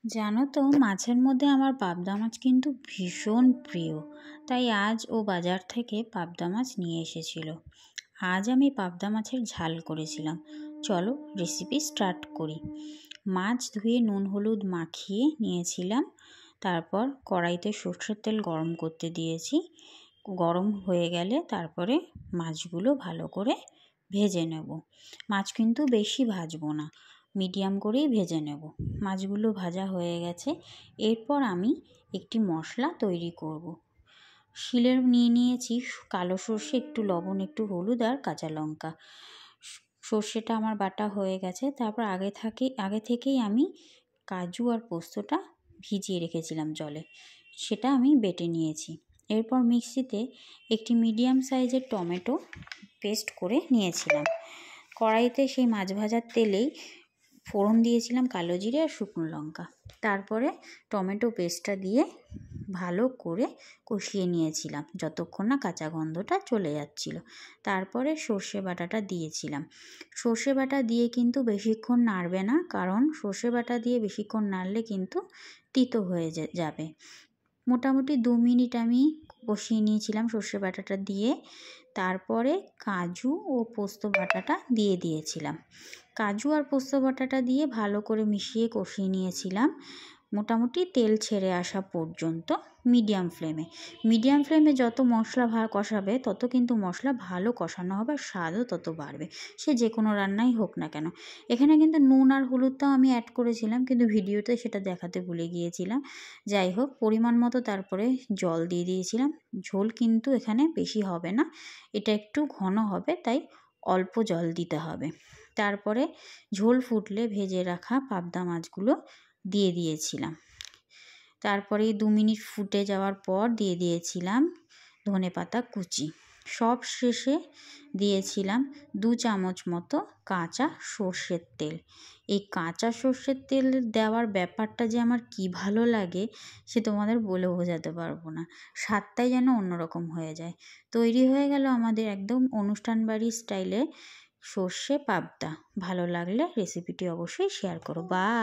জানো তো, মাছের মধ্যে আমার পাবদা মাছ কিন্তু ভীষণ প্রিয়। তাই আজ ও বাজার থেকে পাবদা মাছ নিয়ে এসেছিল। আজ আমি পাবদা মাছের ঝাল করেছিলাম। চলো রেসিপি স্টার্ট করি। মাছ ধুয়ে নুন হলুদ মাখিয়ে নিয়েছিলাম। তারপর কড়াইতে সরষের তেল গরম করতে দিয়েছি। গরম হয়ে গেলে তারপরে মাছগুলো ভালো করে ভেজে নেব। মাছ কিন্তু বেশি ভাজবো না, মিডিয়াম করেই ভেজে নেব। মাছগুলো ভাজা হয়ে গেছে। এরপর আমি একটি মশলা তৈরি করব। শিলের নিয়ে নিয়েছি কালো সর্ষে, একটু লবণ, একটু হলুদ আর কাঁচা লঙ্কা। সর্ষেটা আমার বাটা হয়ে গেছে। তারপর আগে থেকেই আমি কাজু আর পোস্তটা ভিজিয়ে রেখেছিলাম জলে, সেটা আমি বেটে নিয়েছি। এরপর মিক্সিতে একটি মিডিয়াম সাইজের টমেটো পেস্ট করে নিয়েছিলাম। কড়াইতে সেই মাছ ভাজার তেলেই ফোড়ন দিয়েছিলাম কালো জিরে আর শুকনো লঙ্কা। তারপরে টমেটো পেস্টটা দিয়ে ভালো করে কষিয়ে নিয়েছিলাম যতক্ষণ না কাঁচা গন্ধটা চলে যাচ্ছিল। তারপরে সর্ষে বাটাটা দিয়েছিলাম। সর্ষে বাটা দিয়ে কিন্তু বেশিক্ষণ নাড়বে না, কারণ সর্ষে বাটা দিয়ে বেশিক্ষণ নাড়লে কিন্তু তিতো হয়ে যাবে। মোটামুটি 2 মিনিট আমি কষিয়ে নিয়েছিলাম সর্ষে বাটাটা দিয়ে। তারপরে কাজু ও পোস্ত বাটাটা দিয়ে দিয়েছিলাম। কাজু আর পোস্ত বাটাটা দিয়ে ভালো করে মিশিয়ে কষিয়ে নিয়েছিলাম মোটামুটি তেল ছেড়ে আসা পর্যন্ত মিডিয়াম ফ্লেমে যত মশলা কষাবে তত কিন্তু মশলা ভালো কষানো হবে আর স্বাদও তত বাড়বে, সে যে কোনো রান্নাই হোক না কেন। এখানে কিন্তু নুন আর হলুদটাও আমি অ্যাড করেছিলাম, কিন্তু ভিডিওতে সেটা দেখাতে ভুলে গিয়েছিলাম। যাই হোক, পরিমাণ মতো তারপরে জল দিয়ে দিয়েছিলাম। ঝোল কিন্তু এখানে বেশি হবে না, এটা একটু ঘন হবে, তাই অল্প জল দিতে হবে। তারপরে ঝোল ফুটলে ভেজে রাখা পাবদা মাছগুলো দিয়ে দিয়েছিলাম। তারপরে 2 মিনিট ফুটে যাওয়ার পর দিয়ে দিয়েছিলাম ধনেপাতা কুচি। সব শেষে দিয়েছিলাম 2 চামচ মতো কাঁচা সর্ষের তেল। এই কাঁচা সর্ষের তেল দেওয়ার ব্যাপারটা যে আমার কি ভালো লাগে সে তোমাদের বলে বোঝাতে পারবো না। স্বাদটাই যেন অন্যরকম হয়ে যায়। তৈরি হয়ে গেল আমাদের একদম অনুষ্ঠান বাড়ির স্টাইলে সর্ষে পাবদা। ভালো লাগলে রেসিপিটি অবশ্যই শেয়ার করো। বাই।